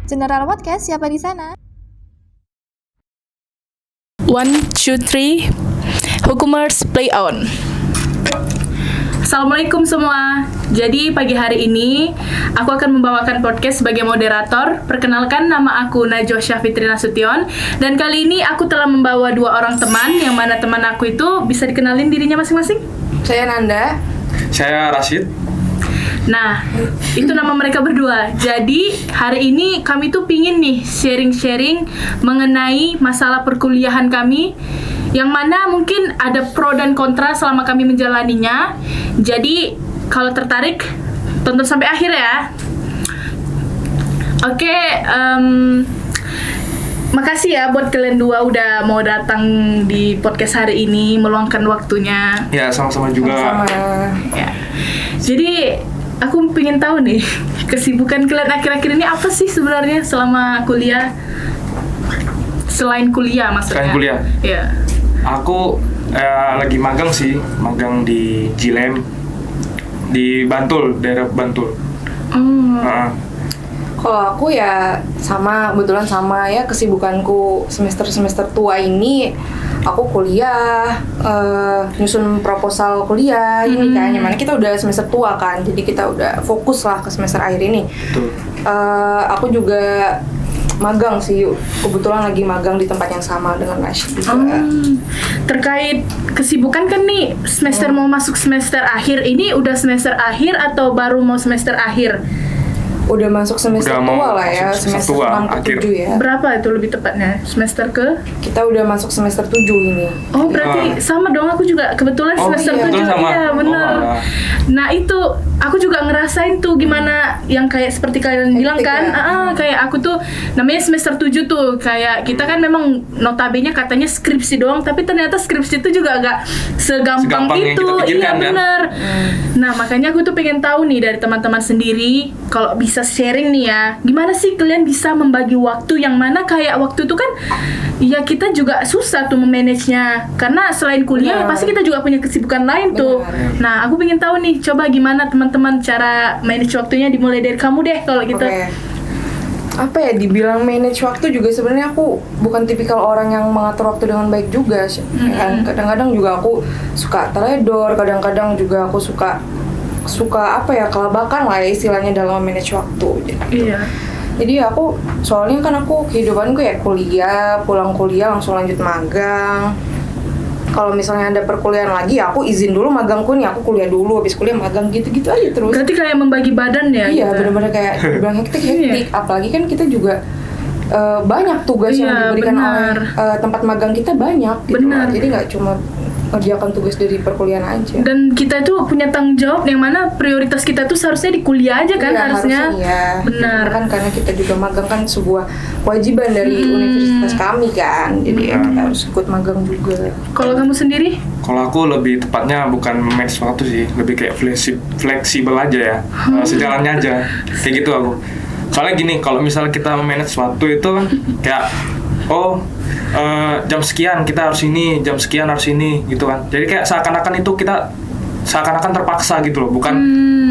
General Podcast, siapa di sana? 1, 2, 3, Hukumers play on. Assalamualaikum semua. Jadi pagi hari ini aku akan membawakan podcast sebagai moderator. Perkenalkan, nama aku Najwa Syafitri Nasution. Dan kali ini aku telah membawa 2 orang teman, yang mana teman aku itu bisa dikenalin dirinya masing-masing. Saya Nanda. Saya Rashid. Nah, itu nama mereka berdua. Jadi hari ini kami tuh pingin nih sharing-sharing mengenai masalah perkuliahan kami, yang mana mungkin ada pro dan kontra selama kami menjalaninya. Jadi kalau tertarik, tonton sampai akhir ya. Oke, makasih ya buat kalian dua udah mau datang di podcast hari ini, meluangkan waktunya. Ya, sama-sama juga. Sama. Ya. Jadi aku pengen tahu nih, kesibukan kalian akhir-akhir ini apa sih sebenarnya selama kuliah? Selain kuliah maksudnya. Selain kuliah? Iya. Aku lagi magang sih, magang di Jilem, di Bantul, daerah Bantul. Kalau aku ya sama, kebetulan sama ya, kesibukanku semester tua ini aku kuliah, nyusun proposal kuliah ini kan, yang mana kita udah semester tua kan, jadi kita udah fokus lah ke semester akhir ini. Betul. Aku juga magang sih, kebetulan lagi magang di tempat yang sama dengan Rashid juga. Terkait kesibukan kan nih, semester mau masuk semester akhir, ini udah semester akhir atau baru mau semester akhir? Udah masuk semester Udah mau tua lah ya, masuk semester semester tua, 6 ke akhir. 7 ya. Berapa itu lebih tepatnya? Semester ke? Kita udah masuk semester 7 ini. Oh, berarti sama dong, aku juga kebetulan Oh, semester iya. 7. Kebetulan sama. Iya, benar. Oh, alah. Nah, itu aku juga ngerasain tuh gimana yang kayak seperti kalian bilang kan. ya. Kayak aku tuh namanya semester 7 tuh, kayak kita kan memang notabene katanya skripsi doang, tapi ternyata skripsi itu juga agak segampang Segampang yang itu. kita pikirkan, Iya, kan? benar. Nah, makanya aku tuh pengen tahu nih dari teman-teman sendiri, kalau bisa sharing nih ya, gimana sih kalian bisa membagi waktu, yang mana kayak waktu itu kan ya kita juga susah tuh memanage-nya, karena selain kuliah Benar. pasti kita juga punya kesibukan lain tuh. Benar. Nah, aku pengen tahu nih, coba gimana teman-teman cara manage waktunya, dimulai dari kamu deh kalau gitu. Oke. Apa ya, dibilang manage waktu juga sebenarnya aku bukan tipikal orang yang mengatur waktu dengan baik juga sih. Kan kadang-kadang juga aku suka teledor, kadang-kadang juga aku suka apa ya, kelabakan lah ya istilahnya dalam manage waktu. Iya. Jadi aku soalnya kan aku kehidupanku ya kuliah, pulang kuliah langsung lanjut magang. Kalau misalnya ada perkuliahan lagi, ya aku izin dulu magangku nih, aku kuliah dulu, habis kuliah magang, gitu-gitu aja terus. Berarti kayak membagi badan ya? Iya, gitu. benar-benar kayak dibilang hektik. Apalagi kan kita juga banyak tugas yang Iya, diberikan benar. oleh tempat magang kita banyak gitu. Benar. Jadi nggak cuma kerjakan tugas dari perkuliahan aja. Dan kita itu punya tanggung jawab yang mana prioritas kita tuh seharusnya di kuliah aja kan, Iya, harusnya. iya. Benar. Kan karena kita juga magang kan sebuah kewajiban dari universitas kami kan. Jadi ya kita harus ikut magang juga. Kalau kamu sendiri? Kalau aku lebih tepatnya bukan manage waktu sih, lebih kayak fleksibel aja ya, sejalannya aja, kayak gitu aku. Soalnya gini, kalau misalnya kita manage waktu itu kan kayak jam sekian kita harus ini, jam sekian harus ini gitu kan. Jadi kayak seakan-akan itu kita terpaksa gitu loh, bukan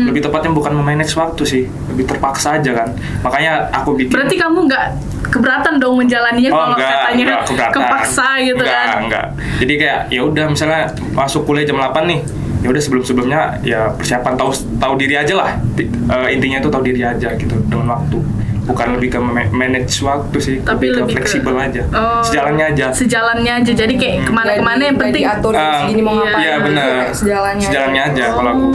lebih tepatnya bukan memanage waktu sih, lebih terpaksa aja kan. Makanya aku bikin. Berarti kamu nggak keberatan dong menjalaninya kalau katanya enggak keberatan. kepaksa gitu kan? Enggak. Jadi kayak ya udah misalnya masuk kuliah jam 8 nih, ya udah sebelumnya ya persiapan tahu diri aja lah. Intinya itu tahu diri aja gitu dengan waktu. Bukan lebih ke manage waktu sih, Tapi lebih ke- fleksibel aja. Oh, Sejalannya aja. Jadi kayak kemana-kemana yang penting. diatur segini mau ngapain. Iya gitu, benar. kayak Sejalannya aja kalau aku.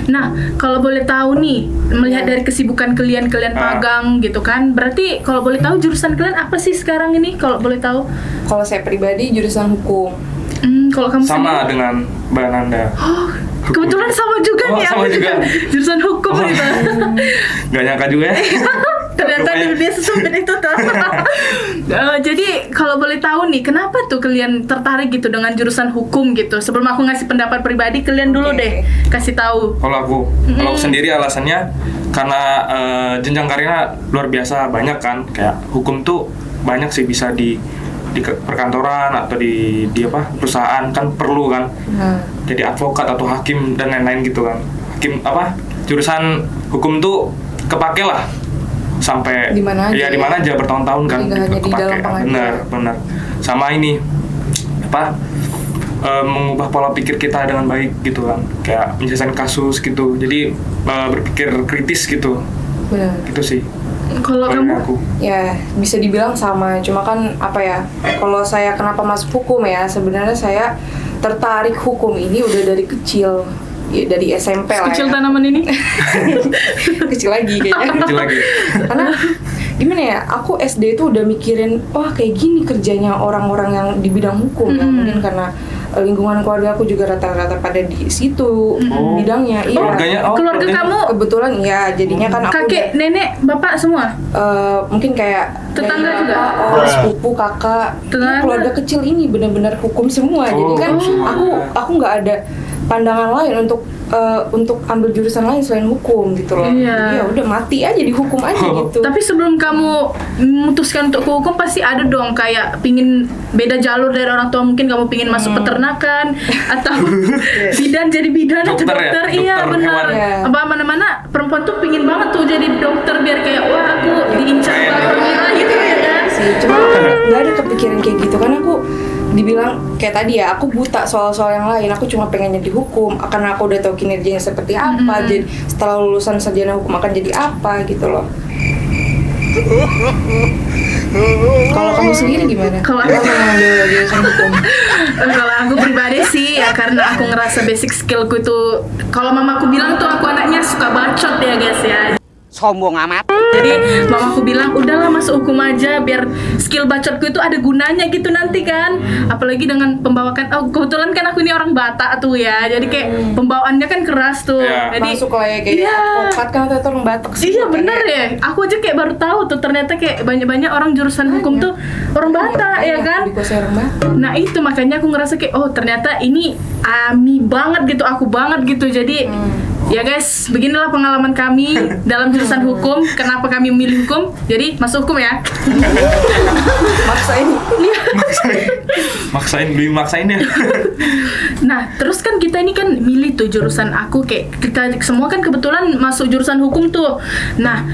Nah, kalau boleh tahu nih, melihat Iya. dari kesibukan kalian magang gitu kan, berarti kalau boleh tahu jurusan kalian apa sih sekarang ini? Kalau boleh tahu? Kalau saya pribadi jurusan hukum. Kalau kamu Sama sendiri? dengan Mbak Nanda. Oh, kebetulan sama juga Oh, nih, sama aku juga juga. jurusan hukum gitu. Gak nyangka juga ya. Ternyata Rupanya. dia sesempit itu tuh. Jadi kalau boleh tahu nih, kenapa tuh kalian tertarik gitu dengan jurusan hukum gitu? Sebelum aku ngasih pendapat pribadi, kalian dulu Oke. deh kasih tahu. Kalau aku sendiri alasannya karena jenjang karirnya luar biasa banyak kan. Kayak hukum tuh banyak sih, bisa di perkantoran atau di perusahaan kan perlu kan. Jadi advokat atau hakim dan lain-lain gitu kan. Jurusan hukum tuh kepake lah sampai Di mana aja ya di mana aja bertahun-tahun kan Jadi nggak hanya di dalam pengadilan. benar sama ini apa mengubah pola pikir kita dengan baik gitu kan, kayak menyelesaikan kasus gitu, jadi berpikir kritis gitu. Benar. Gitu sih Kalau dari kamu? aku. Ya bisa dibilang sama, cuma kan apa ya, kalau saya kenapa masuk hukum ya, sebenarnya saya tertarik hukum ini udah dari kecil, ya, dari SMP lah Kecil ya. tanaman ini. Kecil lagi kayaknya. Kecil lagi. Karena gimana ya, aku SD itu udah mikirin, wah kayak gini kerjanya orang-orang yang di bidang hukum ya. Mungkin karena lingkungan keluarga aku juga rata-rata pada di situ bidangnya. Iya. Keluarga kamu Kebetulan ya, jadinya kan aku kakek, nenek, bapak semua? mungkin kayak Tetangga dari juga? bapak, sepupu, kakak. Tetangga? Ini keluarga kecil ini benar-benar hukum semua. Jadi kan aku nggak ada pandangan lain untuk ambil jurusan lain selain hukum gitu loh. Iya. Jadi ya udah mati aja di hukum aja gitu. Tapi sebelum kamu memutuskan untuk ke hukum pasti ada dong kayak pingin beda jalur dari orang tua, mungkin kamu pingin masuk peternakan atau bidan jadi bidan atau Dokter ya? dokter. Iya Dokter benar. hewan. Iya. Apa mana-mana perempuan tuh pingin banget tuh jadi dokter biar kayak wah aku diincar perwira gitu ya kan. Sih, cuma nggak ada kepikiran kayak gitu karena aku dibilang kayak tadi ya, aku buta soal-soal yang lain. Aku cuma pengen jadi hukum karena aku udah tahu kinerjanya seperti apa. Jadi setelah lulusan sarjana hukum akan jadi apa gitu loh. Kalau kamu sendiri gimana? Kalau Kenapa mengambil jurusan hukum? Kalau aku pribadi sih ya karena aku ngerasa basic skillku itu, kalau mamaku bilang tuh aku anaknya suka bacot ya guys ya. Sombong amat. Jadi mamaku bilang udahlah masuk hukum aja biar skill bacotku itu ada gunanya gitu nanti kan. Apalagi dengan pembawakan, kebetulan kan aku ini orang Batak tuh ya. Jadi kayak pembawaannya kan keras tuh. Iya. Jadi Masuk lah ya kayak Iya. advokat kan atau orang Batak sih. iya bener ya. Aku aja kayak baru tahu tuh ternyata kayak banyak orang jurusan hukum tuh orang Batak ya kan. Dikuasai orang Batak. Nah itu makanya aku ngerasa kayak oh ternyata ini ami banget gitu, aku banget gitu. Jadi ya guys, beginilah pengalaman kami dalam jurusan hukum. Kenapa kami memilih hukum? Jadi masuk hukum ya. Maksain. maksain ya. Nah terus kan kita ini kan milih tuh jurusan, aku kayak kita semua kan kebetulan masuk jurusan hukum tuh. Nah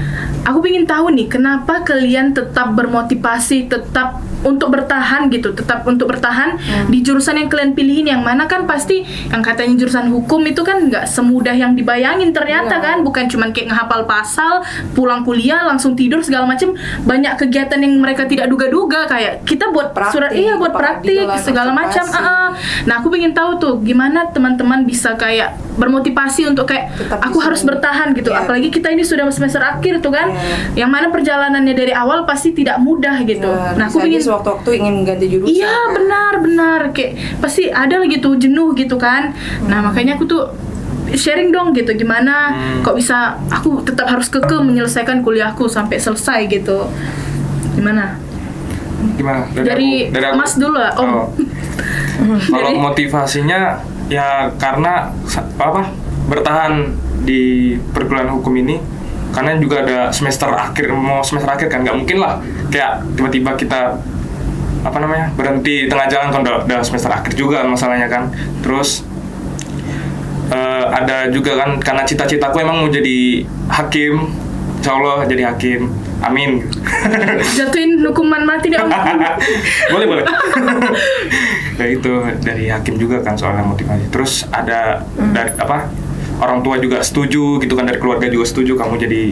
aku pengen tahu nih kenapa kalian tetap bermotivasi, tetap untuk bertahan gitu, tetap untuk bertahan di jurusan yang kalian pilihin, yang mana kan pasti yang katanya jurusan hukum itu kan nggak semudah yang dibayangin ternyata kan, bukan cuman kayak ngehafal pasal, pulang kuliah langsung tidur segala macem, banyak kegiatan yang mereka tidak duga-duga kayak kita buat Praktik, surat buat praktik pengadilan, segala macam. observasi. Nah aku pengen tahu tuh gimana teman-teman bisa kayak bermotivasi untuk kayak Tetap aku di harus sini. bertahan gitu, Iya. apalagi kita ini sudah semester akhir tuh kan, yang mana perjalanannya dari awal pasti tidak mudah gitu. Nah aku pengen sewaktu-waktu ingin ganti jurusan. iya benar kayak pasti ada lagi tuh jenuh gitu kan. Nah makanya aku tuh sharing dong gitu, gimana kok bisa aku tetap harus kekeh menyelesaikan kuliahku sampai selesai gitu. Gimana? Dari aku. Mas dulu lah, Om. Oh. Kalau motivasinya ya karena bertahan di perkuliahan hukum ini, karena juga ada semester akhir kan, nggak mungkin lah kayak tiba-tiba kita berhenti tengah jalan kan, udah semester akhir juga masalahnya kan. Terus ada juga kan karena cita-citaku emang mau jadi hakim, insya Allah jadi hakim, amin. Jatuhin hukuman mati deh Om. boleh. Nah itu dari hakim juga kan soalnya motivasi. Terus ada dari orang tua juga setuju gitu kan, dari keluarga juga setuju kamu jadi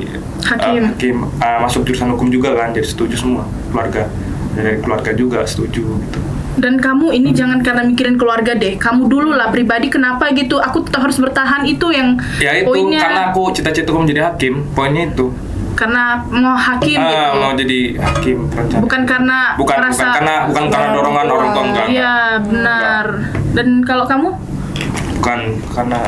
Hakim. masuk jurusan hukum juga kan, jadi setuju semua keluarga, dari keluarga juga setuju gitu. Dan kamu ini jangan karena mikirin keluarga deh, kamu dulu lah pribadi kenapa gitu aku tetap harus bertahan, itu yang Ya itu poinnya. karena aku cita-citaku menjadi hakim, poinnya itu. Karena mau hakim gitu. Mau jadi hakim rencana. Bukan karena bukan merasa karena dorongan orang tua, enggak. Iya benar. Dan kalau kamu? Bukan karena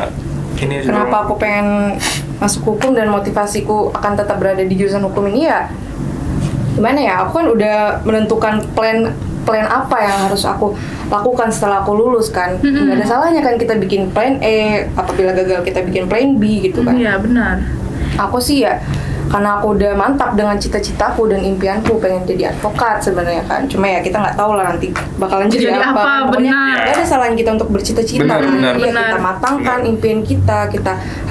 ini Kenapa aku pengen masuk hukum dan motivasiku akan tetap berada di jurusan hukum ini ya, gimana ya, aku kan udah menentukan plan apa yang harus aku lakukan setelah aku lulus kan. Nggak ada salahnya kan kita bikin plan E, apabila gagal kita bikin plan B gitu kan. Iya benar. Aku sih ya karena aku udah mantap dengan cita-citaku dan impianku pengen jadi advokat sebenarnya kan. Cuma ya kita nggak tahu lah nanti bakalan jadi apa. Pokoknya benar. nggak ada salahan kita untuk bercita-cita. Benar. Iya, kita matangkan impian kita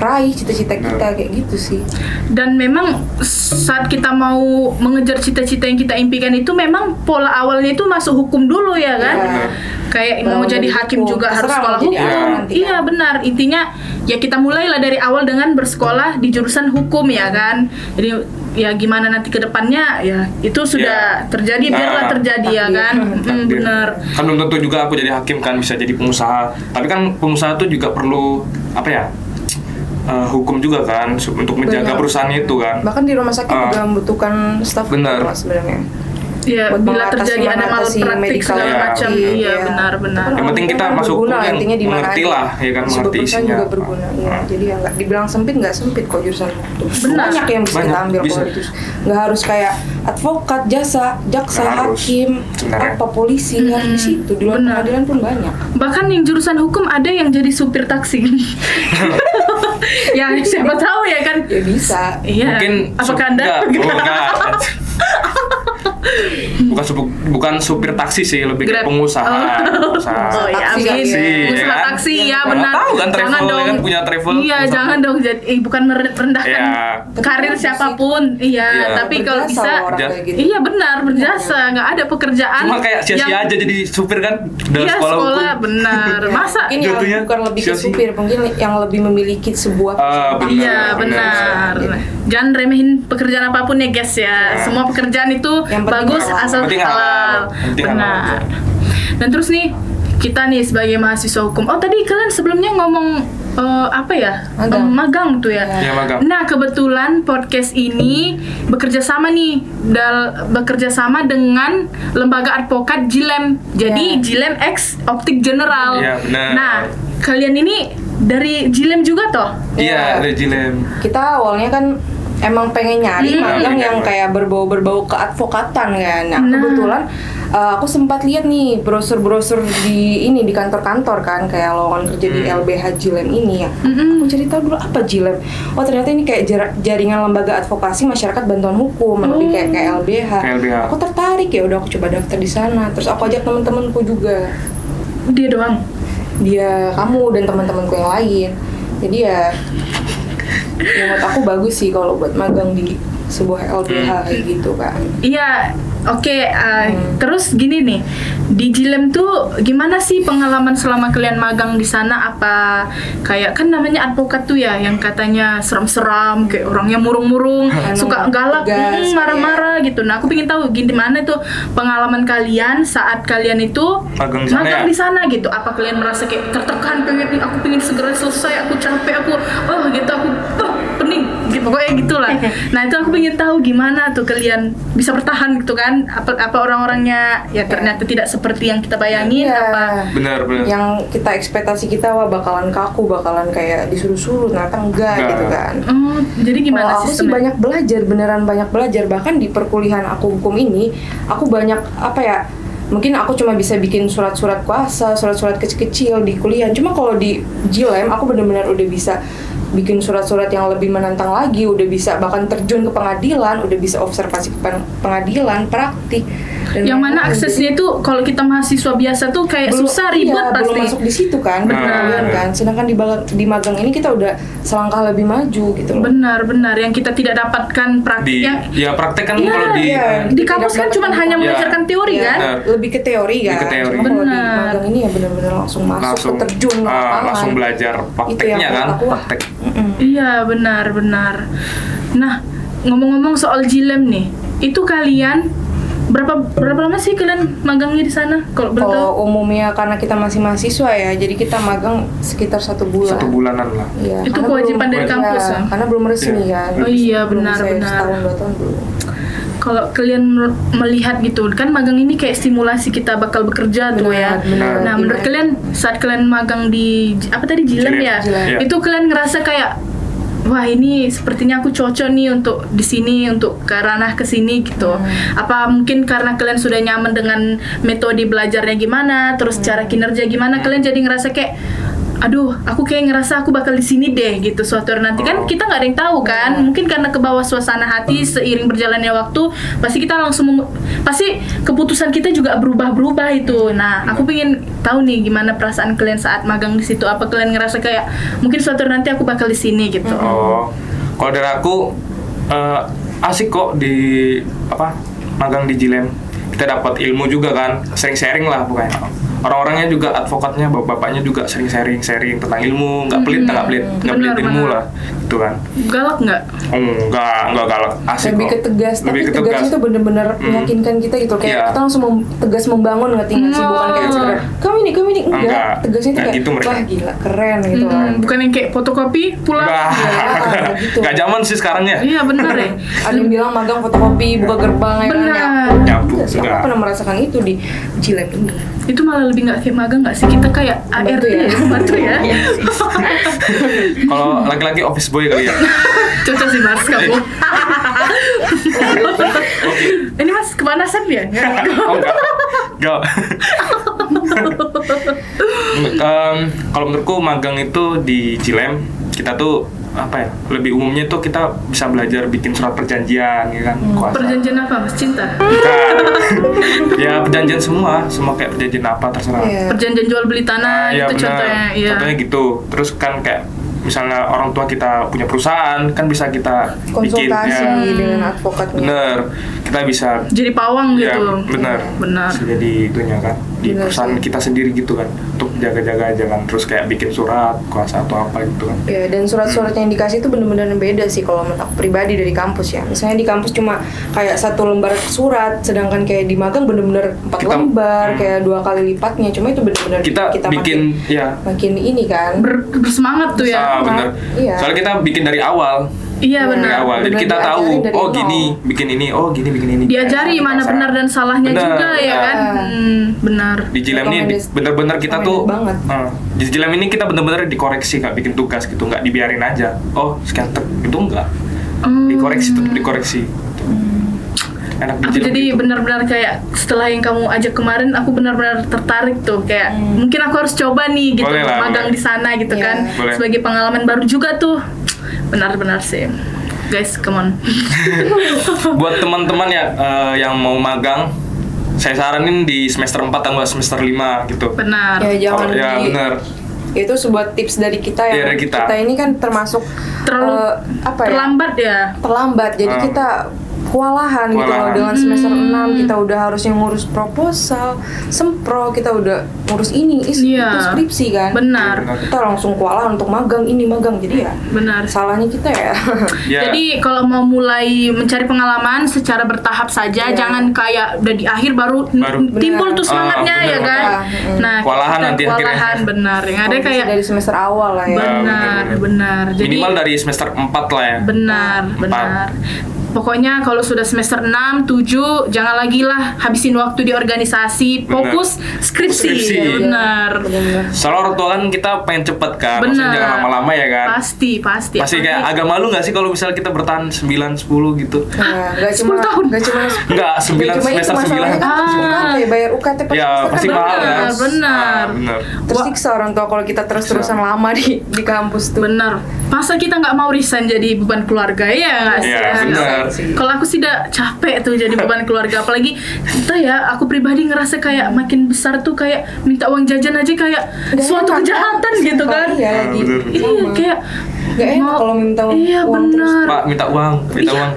raih cita-cita kita kayak gitu sih. Dan memang saat kita mau mengejar cita-cita yang kita impikan itu memang pola awalnya itu masuk hukum dulu ya kan. Iya. Kayak mau Mau jadi jadi hakim hukum, juga harus terserah sekolah mau jadi hukum. apa nanti Iya kan. benar. Intinya ya kita mulailah dari awal dengan bersekolah di jurusan hukum ya kan. Jadi ya gimana nanti ke depannya ya itu sudah terjadi, biarlah terjadi ya kan. Takdir. Benar. Kan belum tentu juga aku jadi hakim kan, bisa jadi pengusaha. Tapi kan pengusaha tuh juga perlu apa ya? Hukum juga kan untuk menjaga Benar. perusahaan itu kan. Bahkan di rumah sakit juga membutuhkan staf Benar. hukum, Mas, sebenarnya. Ya Buat bila mengatasi terjadi ada malpraktik medical segala ya. macam. Iya. Iya benar. Yang penting kita Kan masuk berguna, hukum yang intinya di mana mengerti aja. lah, ya kan, Sebuah mengerti perusahaan isinya juga apa. berguna. Iya, jadi ya nggak dibilang sempit kok jurusan hukum. Benar. Banyak yang bisa Banyak, kita ambil bisa. kalau itu. Nggak harus kayak advokat, jaksa, Nggak harus, hakim, sebenarnya. apa polisi harus di situ. Di luar Benar. pengadilan pun banyak. Bahkan yang jurusan hukum ada yang jadi supir taksi. Ya siapa tahu ya kan. Ya bisa. Iya. Mungkin Apakah Anda? bukan supir taksi sih, lebih Grab. ke pengusaha. Oh ya, Taksi amin. kali ya. Usaha kan? taksi ya Nggak benar. tahu kan, travel, Jangan ya dong. kan, punya travel, Iya, usaha. jangan dong. Jadi bukan merendahkan Iya. karir Tapi siapapun. Iya, Iya. tapi kalau Berjasa bisa loh orang kayak gitu. iya benar berjasa. Nggak ada pekerjaan. Cuma kayak sia-sia aja jadi supir kan dari Iya, sekolah sekolah hukum. benar. Ya, Masa mungkin yang jatuhnya bukan lebih ke sia-sia. supir, mungkin yang lebih memiliki sebuah Ah, perusahaan. Iya benar. benar. Jangan remehin pekerjaan apapun ya guys ya. Semua pekerjaan itu Yang penting bagus halal. asal Penting halal. halal. Penting halal Benar. aja. Dan terus nih kita nih sebagai mahasiswa hukum. Oh tadi kalian sebelumnya ngomong apa ya? Magang. Magang tuh ya. Iya, magang. Nah kebetulan podcast ini bekerja sama nih bekerja sama dengan lembaga advokat Jilem. Jadi Ya. Jilem X Optik General. Iya, benar. Nah kalian ini dari Jilem juga toh? Iya, dari Jilem. Kita awalnya kan emang pengen nyari magang Iya, yang iya. kayak berbau-berbau keadvokatan kan. Nah, Nah. kebetulan aku sempat lihat nih brosur-brosur di kantor-kantor kan, kayak lowongan kerja di LBH Jilem ini ya. Aku cari tahu dulu apa Jilem. Oh, ternyata ini kayak jaringan lembaga advokasi masyarakat bantuan hukum, lebih kayak LBH. Kayak LBH. Aku tertarik, ya udah aku coba daftar di sana. Terus aku ajak teman-temanku juga. Dia doang. Dia, kamu dan teman-temanku yang lain. Jadi ya menurut aku bagus sih kalau buat magang di sebuah LBH kayak gitu kan. Iya, oke. Terus gini nih, di Jilem tuh gimana sih pengalaman selama kalian magang di sana? Apa kayak kan namanya advokat tuh ya, yang katanya seram-seram, kayak orangnya murung-murung, suka galak, tegas, marah-marah gitu. Nah, aku pengen tahu gimana tuh pengalaman kalian saat kalian itu Magang di sana ya? di sana gitu. Apa kalian merasa kayak tertekan, aku pengen segera selesai, aku capek, aku gitu, aku pening gitu, pokoknya gitulah. Nah itu aku pengen tahu gimana tuh kalian bisa bertahan gitu kan, apa orang-orangnya ya ternyata tidak seperti yang kita bayangin. Iya. Apa Benar. Yang kita ekspektasi kita wah bakalan kaku, bakalan kayak disuruh-suruh, ternyata enggak Enggak. gitu kan. jadi gimana Kalau aku sih sistemnya? banyak belajar, beneran banyak belajar. Bahkan di perkuliahan aku hukum ini, aku banyak mungkin aku cuma bisa bikin surat-surat kuasa, surat-surat kecil-kecil di kuliah. Cuma kalau di Jilem, aku benar-benar udah bisa bikin surat-surat yang lebih menantang lagi, udah bisa bahkan terjun ke pengadilan, udah bisa observasi ke pengadilan, praktik. Dan Yang mana lain-lain. aksesnya itu kalau kita mahasiswa biasa tuh kayak susah, ribet iya, pasti. belum masuk di situ kan, Benar. kan. Sedangkan di magang ini kita udah selangkah lebih maju gitu loh. Benar yang kita tidak dapatkan praktik yang Ya praktek kan Iya, kalau di iya. di kampus kan cuma hanya mengajarkan teori Iya, kan. Benar. lebih ke teori kan. Lebih ke teori. Cuma kalau di Benar. magang ini ya benar-benar langsung masuk, langsung terjun ke lapangan. langsung belajar Itu yang prakteknya kan, menurut aku, wah, praktek. Iya benar. Nah ngomong-ngomong soal Jilem nih, itu kalian berapa lama sih kalian magangnya di sana? Kalau boleh tahu? Kalau umumnya karena kita masih mahasiswa ya, jadi kita magang sekitar 1 bulan. 1 bulanan lah. Iya, Itu karena kewajiban belum- dari kampus, iya, ya? karena belum resmi Iya. kan. Oh iya, Belum benar. Setahun 2 tahun belum. Kalau kalian melihat gitu kan magang ini kayak stimulasi kita bakal bekerja tuh ya. Benar. Nah menurut kalian saat kalian magang di apa tadi Jilem Jilem, ya, Jilem. itu kalian ngerasa kayak wah ini sepertinya aku cocok nih untuk di sini, untuk ke ranah ke sini gitu. Apa mungkin karena kalian sudah nyaman dengan metode belajarnya gimana, terus cara kinerja gimana, kalian jadi ngerasa kayak aduh, aku kayak ngerasa aku bakal di sini deh gitu suatu hari nanti. Kan kita nggak ada yang tahu kan. Mungkin karena ke bawah suasana hati seiring berjalannya waktu, pasti kita langsung pasti keputusan kita juga berubah-berubah itu. Nah, aku pengen tahu nih gimana perasaan kalian saat magang di situ. Apa kalian ngerasa kayak mungkin suatu hari nanti aku bakal di sini gitu. Oh, kalau dari aku asik kok di magang di Jilem. Kita dapat ilmu juga kan, sharing lah pokoknya. Orang-orangnya juga, advokatnya, bapak-bapaknya juga sering sharing tentang ilmu, nggak pelit ilmu lah, gitu kan. Galak nggak? Nggak galak, asik lebih kok. ketegas, tapi tegasnya itu bener-bener meyakinkan kita gitu, kayak kita langsung tegas membangun ngerti nggak sih, bukan kayak sekedar kami nih enggak, tegasnya itu kayak gitu mereka. wah gila keren gitu kan. Bukan yang kayak fotokopi pulang. Gitu. Nggak zaman sih sekarang ya. Iya benar ya. Ada yang bilang magang fotokopi buka gerbang ya kan, Benar. Nyapu, Siapa enggak. pernah merasakan itu di Jilem ini? Itu malah lebih nggak kayak magang nggak sih, kita kayak ART ya? bantu ya. Kalau laki-laki office boy kali ya. Cocok sih Mas kamu. Ini Mas kepanasan ya? Oh enggak. Kalau menurutku magang itu di Jilem kita tuh lebih umumnya tuh kita bisa belajar bikin surat perjanjian ya kan, kuasa. Perjanjian apa Mas? Cinta? Bukan. Ya perjanjian semua kayak perjanjian apa terserah. Perjanjian jual beli tanah Iya, gitu benar. contohnya. Iya. Contohnya gitu. Terus kan kayak misalnya orang tua kita punya perusahaan kan bisa kita bikin Konsultasi ya. dengan advokatnya. Bener, kita bisa Jadi pawang ya, gitu. bener bisa jadi itunya kan di Bener perusahaan sih. kita sendiri gitu kan, untuk jaga-jaga aja kan, terus kayak bikin surat kuasa atau apa gitu kan. Ya, dan surat-surat yang dikasih itu benar-benar beda sih kalau menurut aku pribadi dari kampus ya. Misalnya di kampus cuma kayak 1 lembar surat, sedangkan kayak di magang benar-benar 4 lembar, kayak 2 kali lipatnya. Cuma itu benar-benar Kita bikin makin ini kan. Bersemangat tuh ya. bener. Iya. Soalnya kita bikin dari awal. Iya Dari Dari benar. awal, jadi Bener kita tahu, diajarin dari oh nol. gini, bikin ini, oh gini, bikin ini. Diajari mana benar dan salahnya Benar, juga ya iya. kan. Benar. Di Jilem ini bener-bener kita tuh Recommended banget. di Jilem ini kita bener-bener dikoreksi, nggak bikin tugas gitu, nggak dibiarin aja. Oh sekian itu enggak, dikoreksi, tetap dikoreksi. Enak di Aku Jilem jadi gitu. benar-benar kayak setelah yang kamu ajak kemarin, aku benar-benar tertarik tuh kayak mungkin aku harus coba nih gitu, Boleh lah, magang boleh. di sana gitu Iya. kan, Boleh. sebagai pengalaman baru juga tuh. Benar-benar sih, guys, come on. Buat teman-teman ya yang mau magang, saya saranin di semester 4 atau semester 5 gitu. Benar. Ya jangan Ya benar. Itu sebuah tips dari kita ya. Iya, dari kita. Ini kan termasuk Terlalu terlambat ya. terlambat. Jadi kita kewalahan gitu loh, Kewalahan. dengan semester 6 kita udah harusnya ngurus proposal, sempro, kita udah ngurus ini, Iya. itu skripsi kan. Benar. Kita langsung kewalahan untuk magang ini magang. Jadi ya Benar. salahnya kita ya. Ya. Jadi kalau mau mulai mencari pengalaman secara bertahap saja, Iya. jangan kayak udah di akhir baru timbul tuh semangatnya benar, ya kan. benar. Nah, Kewalahan kita nanti kewalahan, akhirnya. benar. Yang ada Kalau bisa kayak dari semester awal lah ya. benar. Jadi Minimal dari semester 4 lah ya. benar. Pokoknya kalau sudah semester 6, 7 jangan lagi lah habisin waktu di organisasi, Benar. fokus skripsi. Skripsi. Ya, benar. Soalnya orang tua kan kita pengen cepet kan, maksudnya Benar. jangan lama-lama ya kan. Pasti. Pasti Apalagi- kayak agak malu nggak sih kalau misalnya kita bertahan 9, 10 gitu. Nah, nggak 10 cuma tahun. nggak cuma Enggak, 9 cuma itu semester masalahnya 9. kan UKT, bayar UKT per Ya semester pasti kan mahal kan. benar. Benar. tersiksa orang tua kalau kita terus-terusan lama di kampus tuh. Benar. Masa kita nggak mau resign jadi beban keluarga ya nggak sih? Iya, Ya, benar. kalau aku sih udah capek tuh jadi beban keluarga, apalagi kita ya, aku pribadi ngerasa kayak makin besar tuh kayak minta uang jajan aja kayak Nggak suatu enak, kejahatan kan? gitu kan. Iya lagi. bener. Iya kayak Nggak enak kalau minta Iya uang terus. benar. Pak minta uang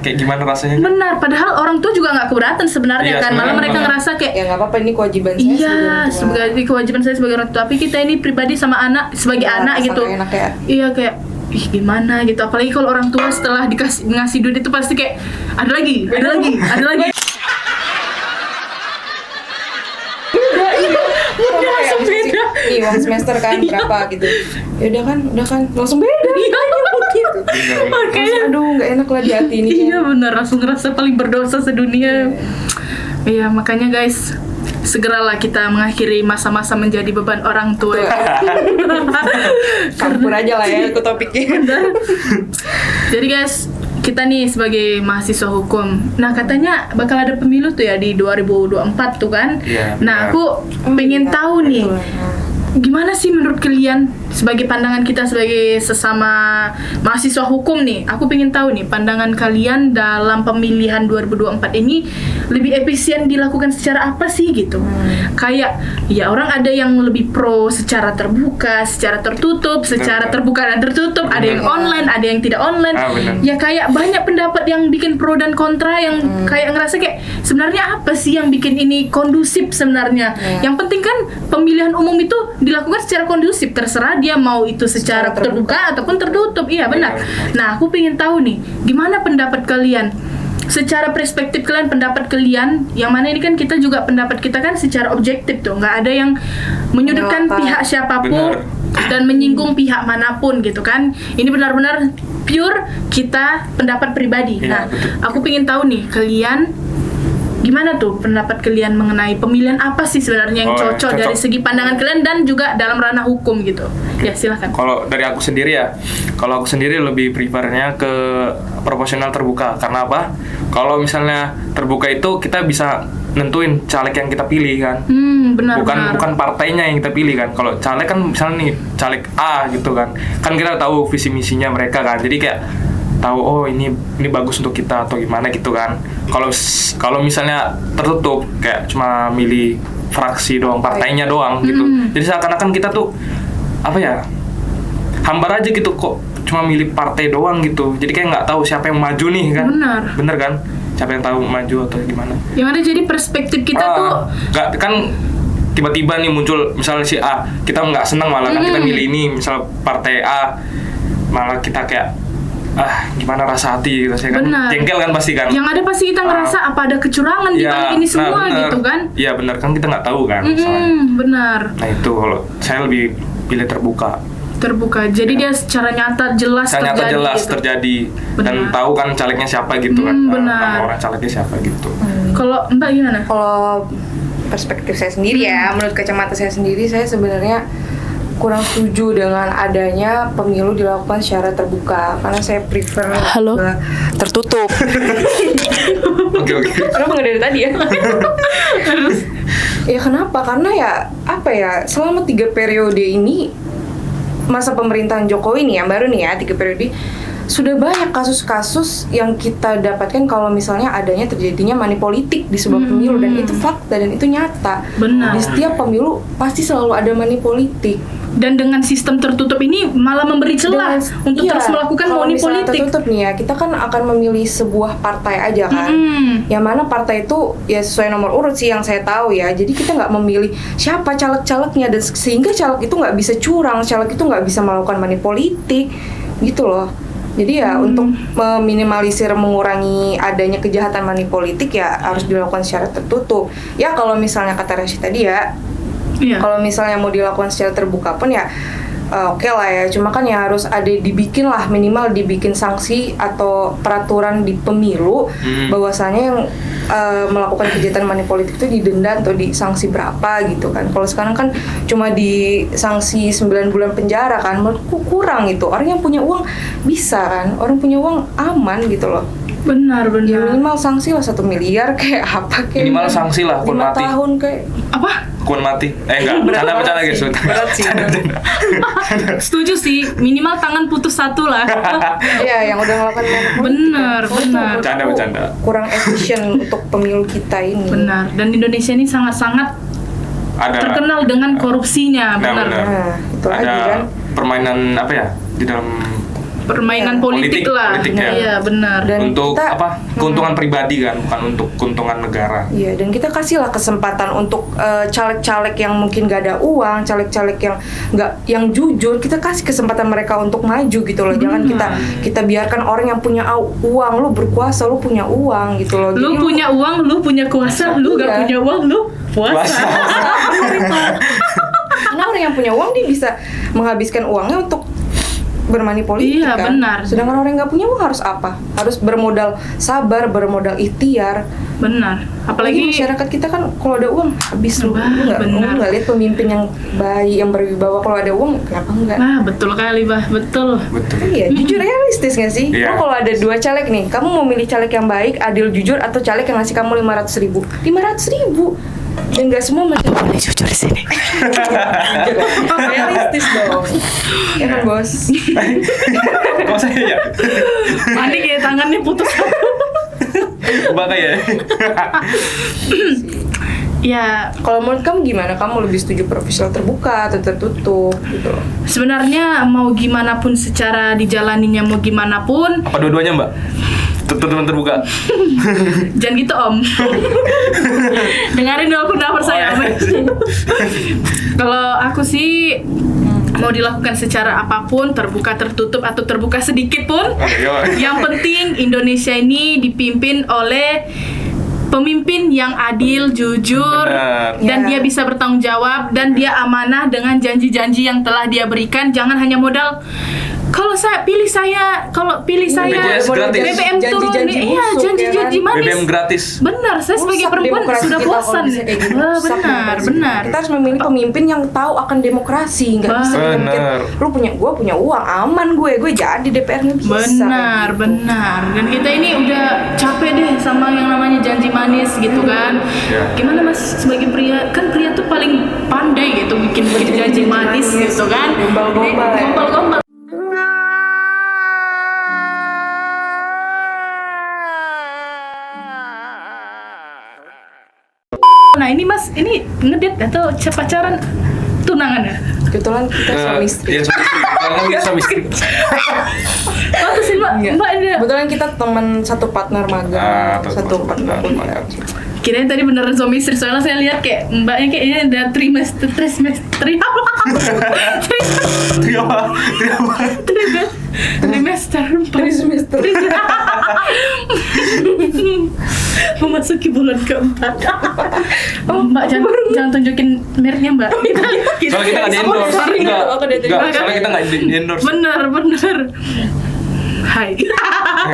kayak gimana rasanya? Benar, padahal orang tua juga nggak keberatan sebenarnya Iya, kan, malah sebenarnya mereka benar. ngerasa kayak Ya nggak apa-apa, ini kewajiban saya iya sebagai orang tua. sebagai kewajiban saya sebagai orang tua, tapi kita ini pribadi sama anak sebagai Iya, anak rasa gitu. nggak enak ya. Iya kayak ih gimana gitu, apalagi kalau orang tua setelah ngasih duit itu pasti kayak ada lagi. Sama kayak langsung misalnya, beda. Nih uang semester kan berapa gitu. Ya udah kan langsung beda. Iya, gitu. Makanya Aduh nggak enak lah di hati ini. iya bener, langsung ngerasa paling berdosa sedunia. Iya makanya guys, segeralah kita mengakhiri masa-masa menjadi beban orang tua. Campur aja lah ya ke topiknya. Jadi guys, kita nih sebagai mahasiswa hukum, nah katanya bakal ada pemilu tuh ya di 2024 tuh kan. Iya, Nah benar. aku pengen tahu nih, Gimana sih menurut kalian sebagai pandangan kita sebagai sesama mahasiswa hukum nih? Aku pengen tahu nih pandangan kalian dalam pemilihan 2024 ini lebih efisien dilakukan secara apa sih gitu? Kayak ya orang ada yang lebih pro secara terbuka, secara tertutup, secara terbuka dan tertutup, ada yang online, ada yang tidak online. Ya kayak banyak pendapat yang bikin pro dan kontra yang kayak ngerasa kayak sebenarnya apa sih yang bikin ini kondusif sebenarnya? Yang penting kan pemilihan umum itu dilakukan secara kondusif, terserah dia mau itu secara terbuka ataupun tertutup. Iya benar. Nah, aku pengen tahu nih, gimana pendapat kalian? Secara perspektif kalian, pendapat kalian, yang mana ini kan kita juga pendapat kita kan secara objektif tuh, nggak ada yang menyudutkan pihak siapapun dan menyinggung pihak manapun gitu kan. Ini benar-benar pure kita pendapat pribadi. Nah, aku pengen tahu nih kalian gimana tuh pendapat kalian mengenai pemilihan apa sih sebenarnya yang cocok dari segi pandangan kalian dan juga dalam ranah hukum gitu. Ya silakan. Kalau dari aku sendiri ya, kalau aku sendiri lebih prefernya ke proporsional terbuka. Karena apa? Kalau misalnya terbuka itu kita bisa nentuin caleg yang kita pilih kan. Benar. Bukan partainya yang kita pilih kan. Kalau caleg kan misalnya nih caleg A gitu kan. Kan kita tahu visi misinya mereka kan. Jadi kayak tahu oh ini bagus untuk kita atau gimana gitu kan. Kalau misalnya tertutup kayak cuma milih fraksi doang, partainya doang gitu. Jadi seakan-akan kita tuh apa ya? Hambar aja gitu kok cuma milih partai doang gitu. Jadi kayak nggak tahu siapa yang maju nih kan. Bener kan? Siapa yang tahu maju atau gimana? Yang ada jadi perspektif kita tuh nggak kan tiba-tiba nih muncul misalnya si A, kita nggak senang malah kan kita milih ini misal partai A, malah kita kayak gimana rasa hati gitu saya kan jengkel kan pasti kan. Yang ada pasti kita ngerasa apa ada kecurangan di balik ini semua gitu kan. Iya benar kan kita nggak tahu kan. Benar. Nah itu kalau saya lebih pilih terbuka. Jadi dia secara nyata jelas terjadi dan tahu kan calegnya siapa gitu kan. Nama orang calegnya siapa gitu. Kalau Mbak gimana? Kalau perspektif saya sendiri ya, menurut kacamata saya sendiri, saya sebenarnya kurang setuju dengan adanya pemilu dilakukan secara terbuka karena saya prefer tertutup. Oke. Kenapa nggak dari tadi ya? Ya kenapa? Karena ya apa ya, selama 3 periode ini masa pemerintahan Jokowi nih yang baru nih ya 3 periode sudah banyak kasus-kasus yang kita dapatkan kalau misalnya adanya terjadinya money politik di sebuah pemilu dan itu fakta dan itu nyata. Benar. Di setiap pemilu pasti selalu ada money politik. Dan dengan sistem tertutup ini malah memberi celah untuk terus melakukan money politik. Kalau tertutup nih ya, kita kan akan memilih sebuah partai aja kan. Yang mana partai itu ya sesuai nomor urut sih yang saya tahu ya. Jadi kita nggak memilih siapa caleg-calegnya dan sehingga caleg itu nggak bisa curang, caleg itu nggak bisa melakukan money politik gitu loh. Jadi ya untuk meminimalisir, mengurangi adanya kejahatan money politik ya harus dilakukan secara tertutup. Ya kalau misalnya kata Resi tadi ya, kalau misalnya mau dilakukan secara terbuka pun ya oke lah ya. Cuma kan ya harus ada dibikin lah, minimal dibikin sanksi atau peraturan di pemilu bahwasanya yang melakukan kejahatan money politik itu didenda atau disanksi berapa gitu kan. Kalau sekarang kan cuma disanksi 9 bulan penjara kan, menurutku kurang itu. Orang yang punya uang bisa kan, orang punya uang aman gitu loh. Benar. Ya minimal sanksi lah 1 miliar kayak apa kayak. Minimal sanksi lah, 5 mati. tahun kayak. Apa? Hukuman mati. Enggak, bercanda guys. Berat sih. Setuju sih, minimal tangan putus 1 lah. Iya, yang udah ngelakuin benar. Bercanda. Kurang efisien untuk pemilu kita ini. Benar. Dan Indonesia ini sangat-sangat terkenal dengan korupsinya, benar. Nah, itu ada lagi kan. permainan apa ya di dalam permainan politik lah. Iya, benar. Dan untuk kita, keuntungan pribadi kan, bukan untuk keuntungan negara. Iya, dan kita kasihlah kesempatan untuk caleg-caleg yang mungkin gak ada uang, caleg-caleg yang jujur, kita kasih kesempatan mereka untuk maju gitu loh. Jangan kita biarkan orang yang punya uang, lu berkuasa, lu punya uang gitu loh. Lu punya uang, lu punya kuasa, lu gak punya uang, lu puasa. Karena orang yang punya uang dia bisa menghabiskan uangnya untuk bermani politik kan. Benar. Sedangkan orang yang gak punya uang harus apa? Harus bermodal sabar, bermodal ikhtiar. Benar. Apalagi masyarakat kita kan kalau ada uang habis lu nggak lihat pemimpin yang baik, yang berwibawa. Kalau ada uang kenapa enggak? Betul kali, betul. Iya, jujur realistis nggak sih? Iya. Kalau ada 2 caleg nih, kamu mau milih caleg yang baik, adil, jujur, atau caleg yang ngasih kamu 500.000? 500.000 Dan nggak semua macam Boleh jujur di sini. realistis dong. Ya kan bos? Kok saya ya? Panik ya, tangannya putus. Baka ya? Ya, Kalau menurut kamu gimana? Kamu lebih setuju profesional terbuka atau tertutup gitu? sebenarnya mau gimana pun secara dijalaninya mau gimana pun, Apa dua-duanya mbak? Teman terbuka. jangan gitu om. Dengarin dulu pendapat saya. Kalau aku sih mau dilakukan secara apapun, terbuka, tertutup atau terbuka sedikit pun, yang penting Indonesia ini dipimpin oleh pemimpin yang adil, jujur, Benar. dan Ya. dia bisa bertanggung jawab, dan dia amanah dengan janji-janji yang telah dia berikan. Jangan hanya modal kalau pilih saya BPJS gratis. BBM turun, Janji-janji iya busuk, janji-janji ya kan? manis. BBM gratis. Benar, saya sebagai Rusak perempuan demokrasi sudah kita kalau bosan. bisa kayak gitu. Rusak Benar, demokrasi. benar. Kita harus memilih pemimpin yang tahu akan demokrasi, nggak bisa Benar. mikir lu punya uang aman gue jadi DPR nggak bisa. Benar, kayak gitu. benar. Dan kita ini udah capek deh sama yang namanya janji manis gitu kan. Ya. Gimana Mas sebagai pria, kan pria tuh paling pandai gitu bikin janji manis gitu kan. Gombal-gombal ya. Gombal-gombal. Nah ini Mas, ini ngedate atau pacaran tunangan ya? Kebetulan kita suami istri. Iya suami istri. Karena kita suami istri. Oh tuh sih Mbak, Enggak. Mbak ada. Kebetulan kita teman satu partner magang, satu partner kuliah. Kirain tadi beneran suami istri, soalnya saya lihat kayak mbaknya kayaknya ada trimester Semester. Memasuki bulan keempat. Mbak jangan tunjukin mereknya Mbak. Soalnya kita nggak di endorse. Sorry, Enggak. aku udah Enggak. Soalnya kita nggak di endorse. Bener. Hai.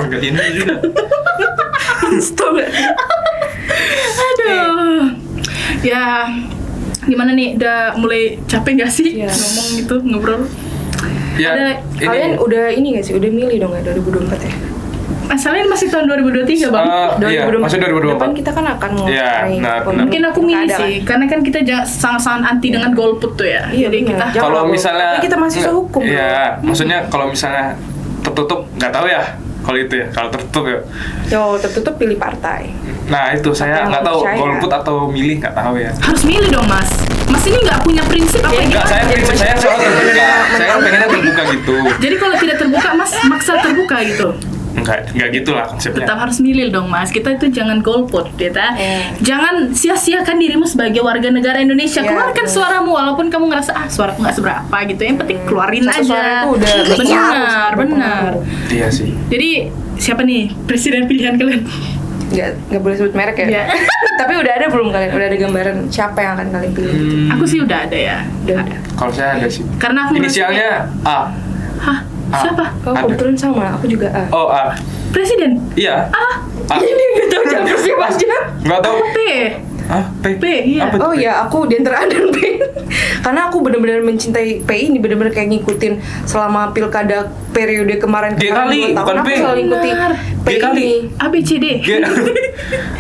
Nggak di endorse juga. Stop. Aduh. Ya, gimana nih? Udah mulai capek gak sih Iya. ngomong gitu, ngobrol? Ya. Ada- Kalian udah ini nggak sih? Udah milih dong ya 2024 ya? Masalahnya masih tahun 2023 Bang. Iya. Masih 2024. Depan kita kan akan Iya, benar. Mungkin aku milih Ada sih, kan? karena kan kita sangat-sangat anti dengan golput tuh ya. Iya, Jadi benar. kita Jangan Kalau golput. misalnya Tapi kita mahasiswa hukum, bro. Iya, maksudnya kalau misalnya tertutup nggak tahu ya. Kalau itu ya, kalau tertutup ya. Yo, tertutup pilih partai. Nah itu saya yang nggak tahu percaya. golput atau milih nggak tahu ya. harus milih dong Mas. Mas ini nggak punya prinsip apa Enggak, gimana? saya prinsip saya soal terbuka. Saya pengennya terbuka gitu. Jadi kalau tidak terbuka Mas maksa terbuka gitu. Enggak gitulah konsepnya. Tetap harus milih dong Mas. Kita itu jangan golput, ya ta? Iya. Jangan sia-siakan dirimu sebagai warga negara Indonesia. Iya, Keluarkan betul. suaramu walaupun kamu ngerasa suaraku nggak seberapa gitu. Yang penting keluarin Satu suara aja. itu udah benar, benar. Iya sih. Jadi siapa nih presiden pilihan kalian? Nggak boleh sebut merek ya. Iya. Tapi udah ada belum kalian? Udah ada gambaran siapa yang akan kalian pilih? Aku sih udah ada ya. Udah. Ada. Kalau saya ada sih. Karena aku merasa Inisialnya A. kayak, hah? Siapa? Oh, Ada. kebetulan sama. Aku juga A. Oh A. Presiden? Iya. Ah, A. Ini nggak tahu siapa sih Mas Jan. Nggak tahu. P. Ah P. P, iya. Apa itu Oh P? ya, aku di antara A dan P. Karena aku benar-benar mencintai P ini, benar-benar kayak ngikutin selama pilkada periode kemarin G kali, 2 tahun. bukan Aku P. selalu ngikuti Benar. P G kali. ini. A, B, C, D. G. P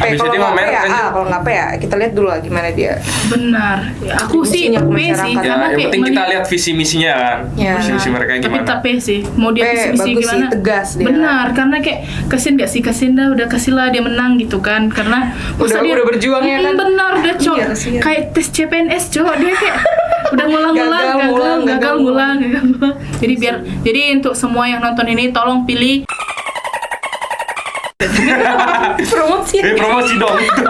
Habis kalau ini nggak mah P merek ya aja. A, kalau nggak P ya kita lihat dulu lah gimana dia. Benar. Ya, aku sih Fungsinya ke P sih. masyarakat. Ya, Karena yang kayak penting kita melihat- lihat visi misinya kan. Ya. Visi misi mereka Tapi gimana. tetap P sih. Mau dia P, visi misi bagus sih, gimana? tegas dia. Benar, karena kayak kasian gak sih, kasian dah udah kasihlah dia menang gitu kan. Karena masa dia Udah berjuang ya kan? Benar, udah cowok. Iya, kasian. Kayak tes CPNS cowok dia kayak udah ngulang-ngulang, gagal ngulang. Jadi untuk semua yang nonton ini tolong pilih Promosi. Promosi dong itu.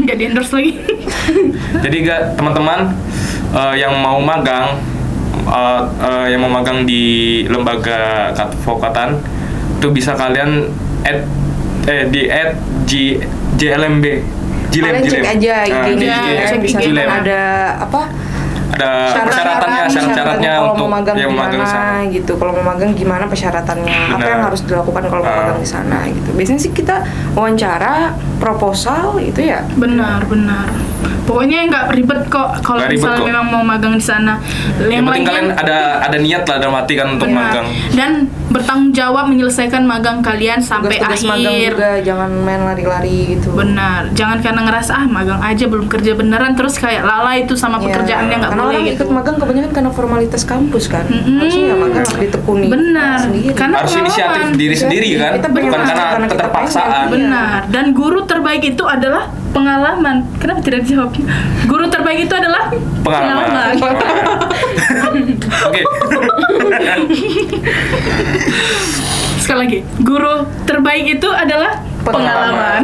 nggak di endorse lagi. Jadi gak teman-teman yang mau magang di lembaga advokatan itu bisa kalian JLMB. Kalian cek aja IG-nya, cek bisa IG-nya. ada apa? Ada syarat-syaratnya kalau untuk mau magang yang magang di sana. gimana gitu. Kalau mau magang gimana persyaratannya? Apa Benar. yang harus dilakukan kalau mau magang di sana gitu. Biasanya sih kita wawancara, proposal itu ya. Benar. Pokoknya nggak ribet kok kalau Nggak ribet misalnya kok. memang mau magang di sana. Yang penting kalian ada niat lah dalam hati kan untuk benar. magang. Dan bertanggung jawab menyelesaikan magang kalian sampai Tugas-tugas magang akhir. juga jangan main lari-lari gitu. Benar, jangan karena ngerasa magang aja belum kerja beneran terus kayak lalai itu sama Iya. pekerjaannya nggak Karena boleh orang gitu. ikut magang kebanyakan karena formalitas kampus kan. Harusnya ya magang harus ditekuni. Benar, Sendiri. karena Harus pengalaman. inisiatif diri sendiri kan, Kita bukan pengen karena karena kita keterpaksaan. pengen. Benar. Dan guru terbaik itu adalah pengalaman. Kenapa tidak dijawab? Guru terbaik itu adalah Pengalaman. Oke. Sekali lagi, guru terbaik itu adalah pengalaman.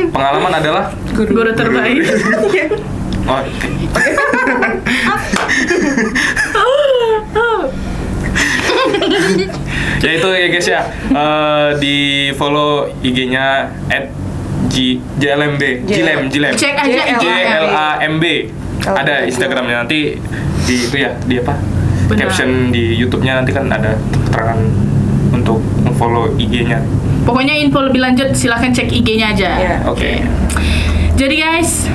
Pengalaman adalah Guru terbaik. oh, oke. Ya itu ya guys ya. Di follow IG-nya @JLMB. Jilem. Cek aja JLAMB. Oh, Ada iya. Instagramnya nanti di itu ya, di apa? Benar. Caption di YouTube-nya nanti kan ada keterangan untuk follow IG-nya. Pokoknya info lebih lanjut silahkan cek IG-nya aja. Iya. Oke. Jadi guys,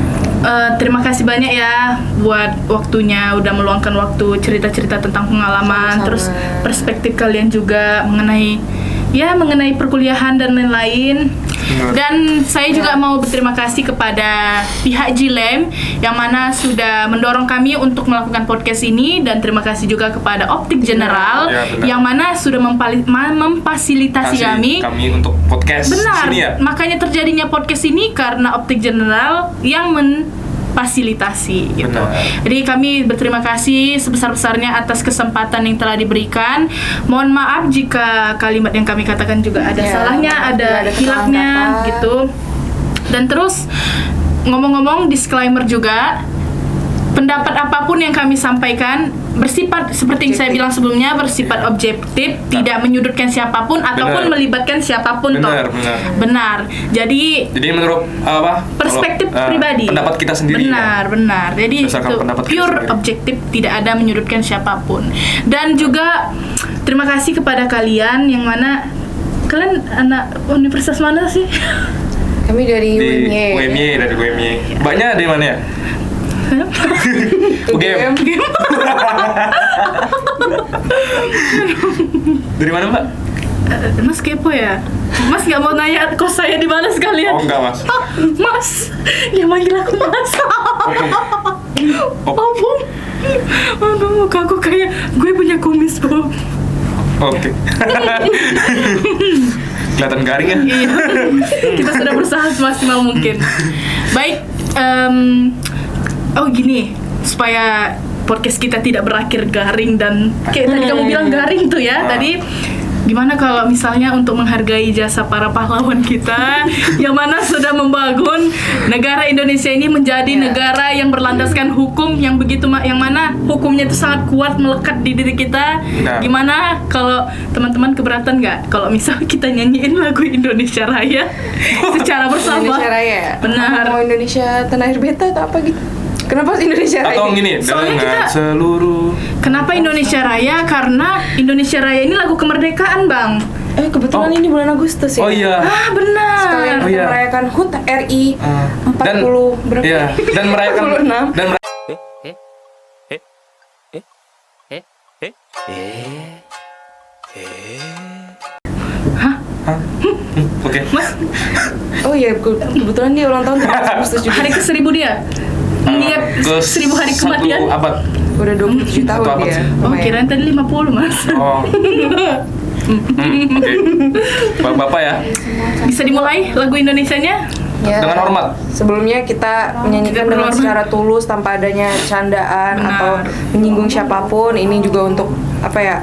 terima kasih banyak ya buat waktunya udah meluangkan waktu cerita-cerita tentang pengalaman, Sama-sama. terus perspektif kalian juga mengenai perkuliahan dan lain-lain. Benar. Dan saya juga mau berterima kasih kepada pihak Jilem yang mana sudah mendorong kami untuk melakukan podcast ini, dan terima kasih juga kepada Optik General Ya, benar. yang mana sudah memfasilitasi Kasih kami untuk podcast Benar, sini ya. makanya terjadinya podcast ini karena Optik General yang memfasilitasi gitu. Benar. Jadi kami berterima kasih sebesar-besarnya atas kesempatan yang telah diberikan. Mohon maaf jika kalimat yang kami katakan juga ada Ya, salahnya, ada ada hilafnya kesalahan kata. gitu. Dan terus ngomong-ngomong disclaimer juga, pendapat apapun yang kami sampaikan bersifat seperti yang saya bilang sebelumnya, bersifat objektif, tidak menyudutkan siapapun ataupun Benar. melibatkan siapapun toh. Benar. Benar. Jadi Jadi menurut apa? perspektif kalau, pribadi. Pendapat kita sendiri. Benar. Jadi Berdasarkan itu pendapat kita pure sendiri. objektif, tidak ada menyudutkan siapapun. Dan juga terima kasih kepada kalian yang mana kalian anak universitas mana sih? Kami dari Di UMY. dari UMY. Mbaknya dari mana ya? UGM. Dari mana, Mbak? Mas kepo ya? Mas nggak mau nanya kos saya di mana sekalian? Oh, enggak, Mas. Mas, dia manggil aku Mas. Opung. Aduh, muka aku kayak gue punya kumis, Bu. Oke. Kelihatan garing ya? Iya. Kita sudah berusaha semaksimal mungkin. Baik, oh gini, supaya podcast kita tidak berakhir garing dan kayak tadi kamu bilang garing tuh ya. Tadi gimana kalau misalnya untuk menghargai jasa para pahlawan kita yang mana sudah membangun negara Indonesia ini menjadi negara yang berlandaskan hukum yang begitu yang mana hukumnya itu sangat kuat melekat di diri kita. Nah. Gimana kalau teman-teman keberatan nggak kalau misal kita nyanyiin lagu Indonesia Raya secara bersama? Indonesia Raya. Benar. Mau Indonesia Tanah Air Beta atau apa gitu? Kenapa harus Indonesia Raya? Atau gini, Soalnya dengan kita- seluruh Kenapa Indonesia Raya? Karena Indonesia Raya ini lagu kemerdekaan, Bang. Kebetulan ini bulan Agustus ya. Oh iya. Ah, benar. Sekalian Oh kita iya. merayakan HUT RI 40 berapa? Iya, dan merayakan 46. dan Hah? Oke. Mas, Oh iya, kebetulan dia ulang tahun 17 Agustus juga. hari ke-1000 dia. Mengingat 1000 hari kematian. Satu abad. Udah 27 tahun Satu abad dia. sih. Oh, Lumayan. kirain tadi 50, Mas. Oh. Oke. Bapak ya. Bisa dimulai lagu Indonesianya? Ya, Dengan hormat. Sebelumnya kita menyanyikan Kita dengan berhormat. secara tulus tanpa adanya candaan Benar. atau menyinggung siapapun. Ini juga untuk apa ya?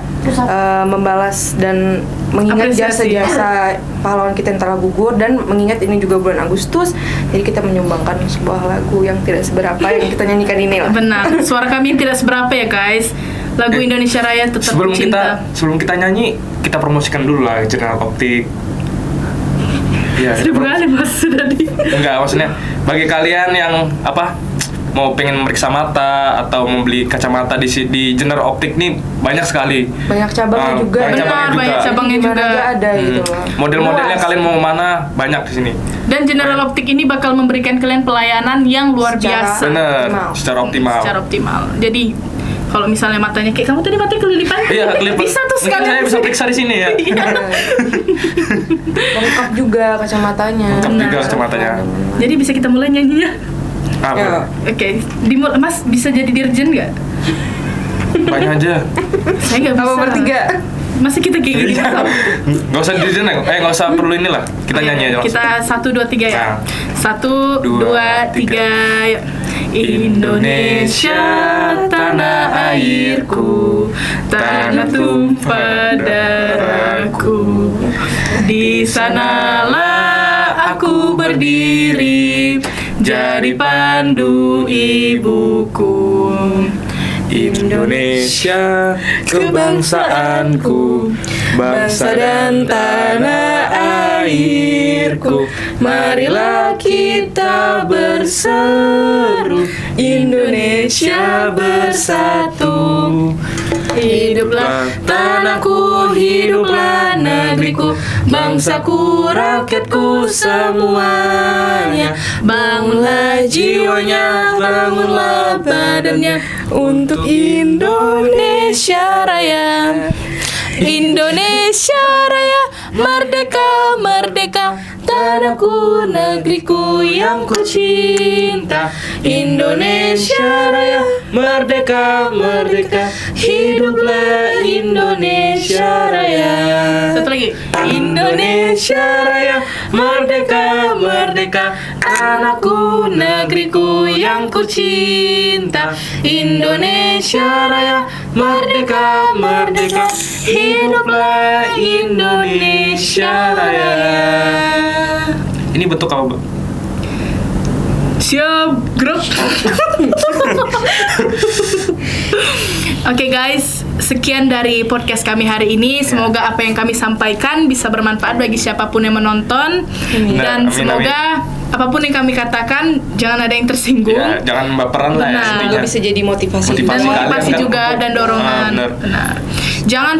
Membalas dan mengingat Apresiasi. jasa-jasa pahlawan kita yang telah gugur, dan mengingat ini juga bulan Agustus. Jadi kita menyumbangkan sebuah lagu yang tidak seberapa yang kita nyanyikan ini lah. Benar. Suara kami tidak seberapa ya, guys. Lagu Indonesia Raya tetap cinta. Sebelum kita nyanyi, kita promosikan dulu lah General Optik. Iya. 1000 kali Mas sudah di. Enggak, maksudnya bagi kalian yang apa mau pengen meriksa mata atau membeli kacamata di General Optik nih banyak sekali. Banyak cabangnya juga. Banyak cabangnya juga. Banyak cabangnya Dimana juga. aja ada gitu loh. Model-modelnya Luas. kalian mau mana banyak di sini. Dan General Optik ini bakal memberikan kalian pelayanan yang luar biasa. Bener, optimal. secara optimal. Secara optimal. Jadi kalau misalnya matanya kayak kamu tadi matanya kelilipan, Iya, kelihatan. bisa tuh Mungkin sekali. saya bisa periksa di sini ya. Lengkap juga kacamatanya. Lengkap juga kacamatanya. Jadi bisa kita mulai nyanyinya. Apa? Ya. Oke, Mas bisa jadi dirjen nggak? Banyak aja. Saya nggak bisa. Apa bertiga? Masih kita kayak gini. Gak usah dirjen, gak usah perlu inilah. Kita nyanyi aja langsung. Kita 1, 2, 3 ya. Nah. 1, 2, 3. Yuk. Indonesia tanah airku, tanah tumpah darahku. Di sanalah aku berdiri, jadi pandu ibuku. Indonesia kebangsaanku, bangsa dan tanah airku. Marilah kita berseru, Indonesia bersatu. Hiduplah tanahku, hiduplah negeriku, bangsaku, rakyatku semuanya. Bangunlah jiwanya, bangunlah badannya untuk Indonesia Raya. Indonesia Raya, merdeka, merdeka, tanahku, negeriku yang ku cinta. Indonesia Raya, merdeka, merdeka, hiduplah Indonesia Raya. Satu lagi. Indonesia Raya, merdeka, merdeka, tanahku, negeriku yang ku cinta. Indonesia Raya, merdeka, merdeka, hiduplah Indonesia Raya. Ini bentuk apa, Bu? Siap, grup. Oke guys, sekian dari podcast kami hari ini. Semoga apa yang kami sampaikan bisa bermanfaat bagi siapapun yang menonton. Dan Amin, semoga apapun yang kami katakan jangan ada yang tersinggung. Ya, jangan baperan lah ya Benar. intinya. Juga bisa jadi motivasi. Dan Motivasi motivasi kalian, juga kan? dan dorongan. Benar. Benar. Jangan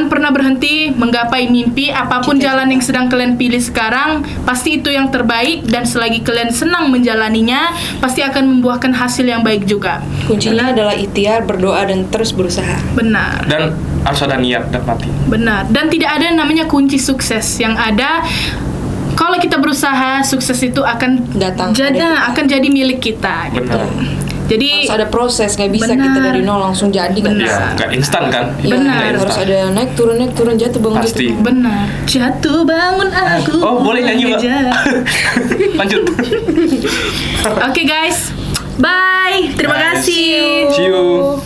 pernah berhenti menggapai mimpi. Apapun jalan yang sedang kalian pilih sekarang, pasti itu yang terbaik. Dan selagi kalian senang menjalaninya, pasti akan membuahkan hasil yang baik juga. Kuncinya adalah ikhtiar, berdoa dan terus berusaha. Benar. Dan harus ada niat dan mati. Benar. Dan tidak ada yang namanya kunci sukses. Yang ada, kalau kita berusaha, sukses itu akan Datang akan jadi milik kita. Gitu. Benar. Jadi Harus ada proses, nggak bisa Benar. kita dari nol langsung jadi kan. Benar. Ya, nggak instan kan? Iya, Benar. harus ada naik turun jatuh bangun Pasti. jatuh. benar. Jatuh bangun aku. Oh, boleh nyanyi, Mbak. Lanjut. Oke guys. Bye. Terima Bye. kasih. See you.